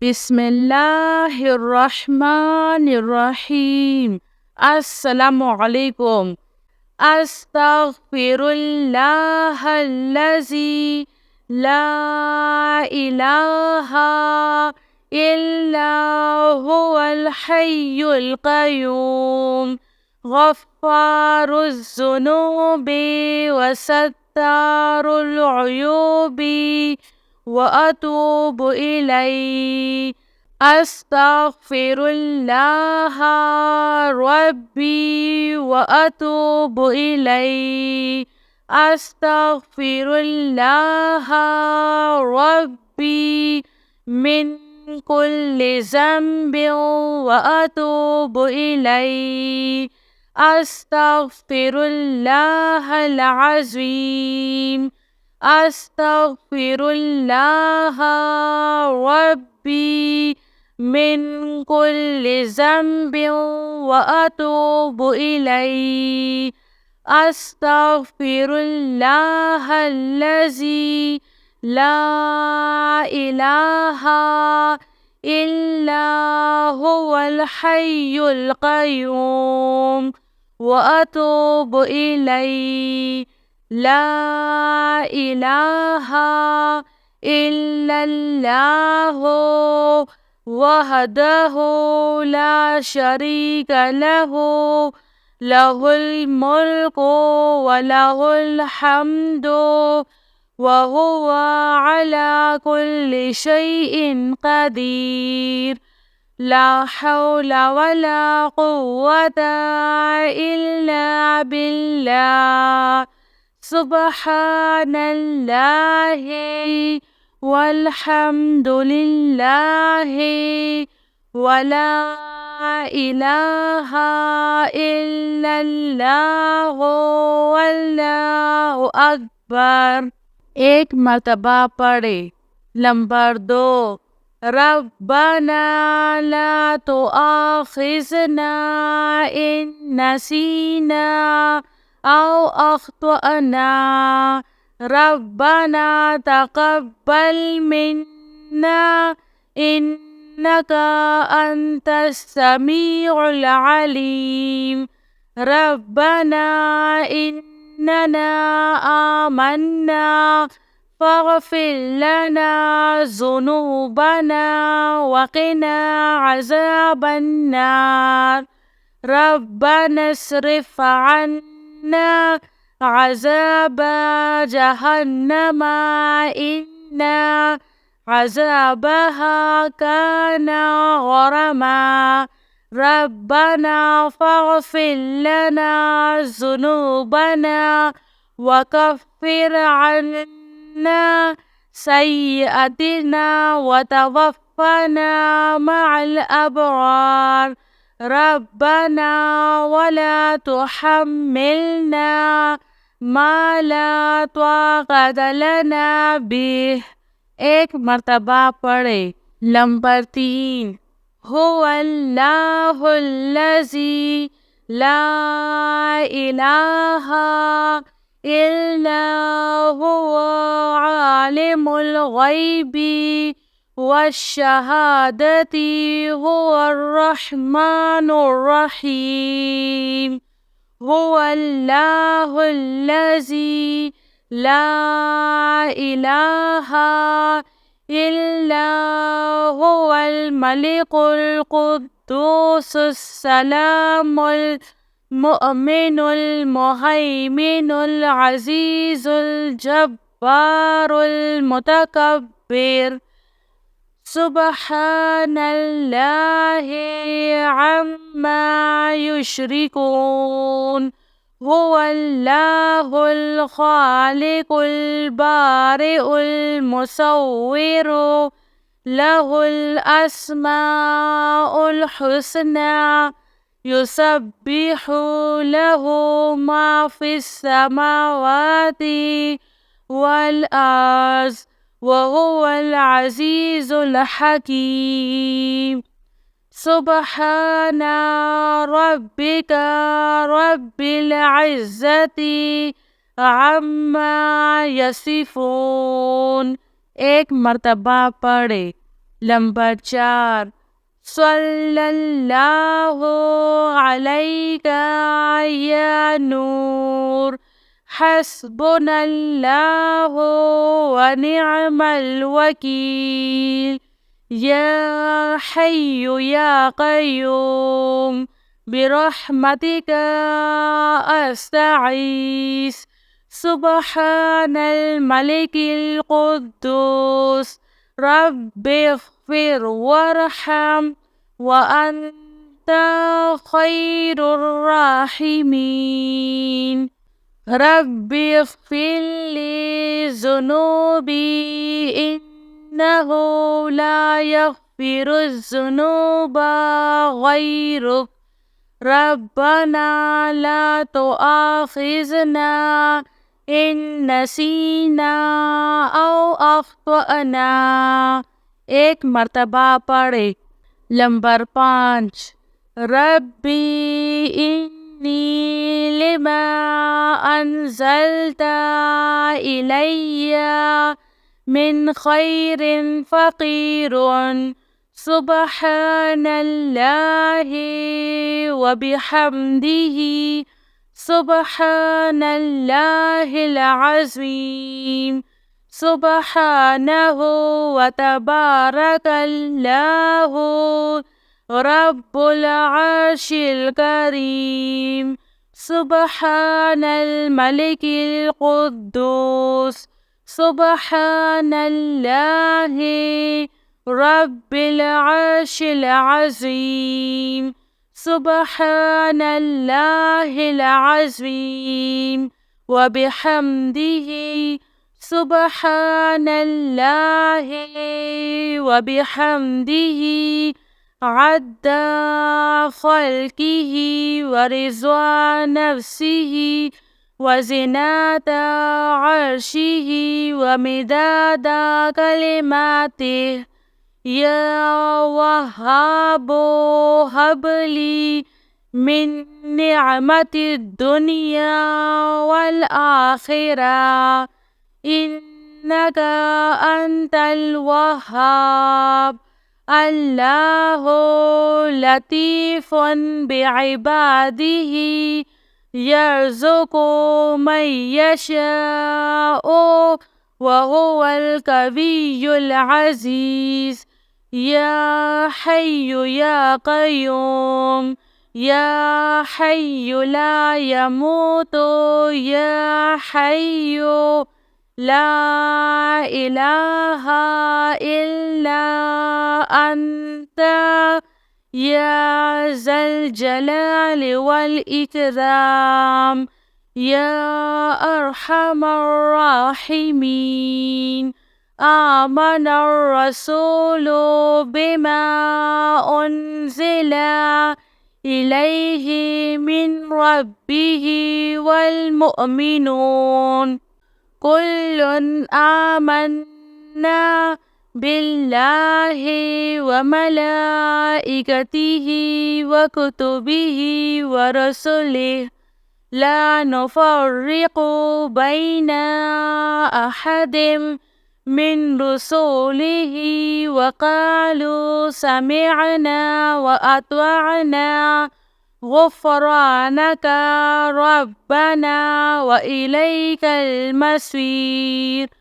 बिस्मिल्लाहिर्रहमानिर्रहीम। अस्सलामुअलैकुम। अस्तगफिरुल्लाहल्लज़ी ला इलाहा इल्ला हुवल हय्युल क़य्यूम गफ़्फ़ारुज़्ज़ुनूबि वसत्तारुल उयूबि व अतूबु इलैहि। अस्तगफिरुल्लाह रब्बी व अतूबु इलैहि। अस्तगफिरुल्लाह रब्बी मिन कुल्लि ज़ंबिन व अतूबु इलैहि। अस्तगफिरुल्लाहल अज़ीम। अस्तगफिरुल्लाह रब्बी मिन कुल्लि ज़ंबिन व अतूबु इलैहि। अस्तगफिरुल्लाहल्लज़ी ला इलाहा इल्ला हुवल हय्युल क़य्यूम व अतूबु इलैहि। ला इलाहा इल्लल्लाहु वहदहु ला शरीक लहु लहुल मुल्कु व लहुल हम्दु व हुवा अला कुल्लि शैइन क़दीर। ला हौला वला कुव्वता इल्ला बिल्लाह। सुब्हानल्लाहि वल्हम्दुलिल्लाहि वला इलाहा इल्लल्लाहु वल्लाहु अकबर। एक मर्तबा पढ़े। नंबर 2, रब्बना ला तुआखिज़ना इन नसीना औ अख्तअना। रब्बना तक़ब्बल मिन्ना इन्नका अंतस समीउल अलीम। रब्बना इन्नना आमन्ना फ़ग़फ़िर लना ज़ुनूबना वक़िना अज़ाबन्नार। रब्बना अस्रिफ़ अन्ना अज़ाब जहन्नम इन्ना अज़ाबहा काना गरमा। रब्बना फ़ग़फ़िर लना ज़ुनूबना वकफ़िर अन्ना सय्यिअतिना वतवफ़्फ़ना मअल अबरार। रब्बना वला तुहम्मिलना मा ला ताक़त लना बिह। एक मर्तबा पढ़े। नंबर 3, हुवल्लाहुल्लज़ी ला इलाहा इल्ला हुवा आलिमुल ग़ैबि वश्शहादति हुवर रहमानुर रहीम। हुवल्लाहुल्लज़ी ला इलाहा इल्ला हुवल मलिकुल कुद्दूसुस सलामुल मुअमिनुल मुहैमिनुल अज़ीज़ुल जब्बारुल मुतकब्बिर। सुब्हानल्लाहि अम्मा युश्रिकून। हुवल्लाहुल ख़ालिक़ुल बारिउल मुसव्विरु लहुल अस्माउल हुस्ना। युसब्बिहु लहु मा फ़िस समावाति वल अर्ज़ व हुवल अज़ीज़ुल हकीम। सुब्हाना रब्बिका रब्बिल इज़्ज़ति अम्मा यसिफ़ून। एक मर्तबा पढ़े। Lembar 4. Sallallahu alayka ya Nur. Hasbunallahu wa ni'mal wakil. Ya Hayyu ya Qayyum. Birahmatika asta'is. Subhanal malikil quddus. Rabbi ighfir warham wa anta khairur rahimin. Rabbi ighfir li zunubi innahu la yaghfiru zunuba ghairuk. Rabbana la tu'akhizna in nasina aw akhtana. एक मर्तबा पढ़े। Number 5। रब्बी इन्नी lima अंज़लता Ilaiya min khairin faqirun. Subhanallahi wa bihamdihi. Subhanallahil azim. Subhanahu wa tabarakallahu Rabbul arshil karim. Subhanal malikil quddus. Subhanallahi Rabbil arshil azim. Subhanallahil azim wa bihamdihi. Subhanallahi wa bihamdihi adda khalqihi wa rizwa nafsihi wa zinata arshihi wa midada kalimatih. Ya Wahhabu habli min ni'matid dunya wal akhirah. Innaka antal wahhab. Allahu latifun bi'ibadihi. Yarzuqu man yasha'u wa huwal kawiyyul aziz. Ya Hayyu ya Qayyum. Ya Hayyu la yamutu. Ya Hayyu la ilaha illa anta. Ya zal jalali wal ikram. Ya arhamar rahimin. Amanar rasulu bima unzila ilayhi min rabbihi wal mu'minun. Kullun amanna billahi wa malaikatihi wa kutubihi wa rasulih. La nufarriqu baina ahadim min rusulihi wa qalu sami'na wa atwa'na. Ghufranaka Rabbana wa ilaikal masir.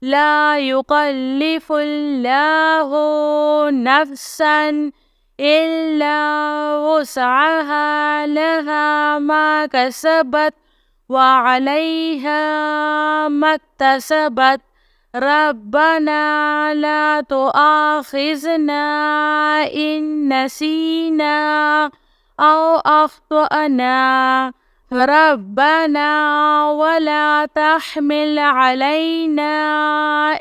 La yukallifullahu nafsan illa wus'aha laha ma kasabat wa 'alayha maktasabat. Rabbana la tu'akhizna in nasina aw akhtana. Rabbana wa la tahmil alayna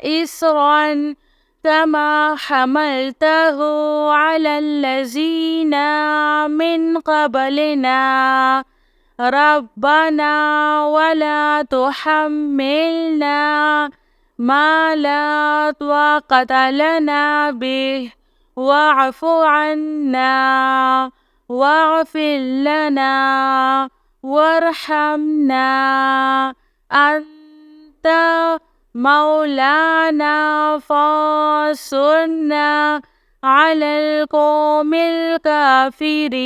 isran kama hamaltahu ala allazina min qablina. Rabbana wa la tuhammilna ma la taqata lana bih. Wa'fu 'anna waghfir lana warhamna anta مولانا فانصرنا على القوم الكافرين.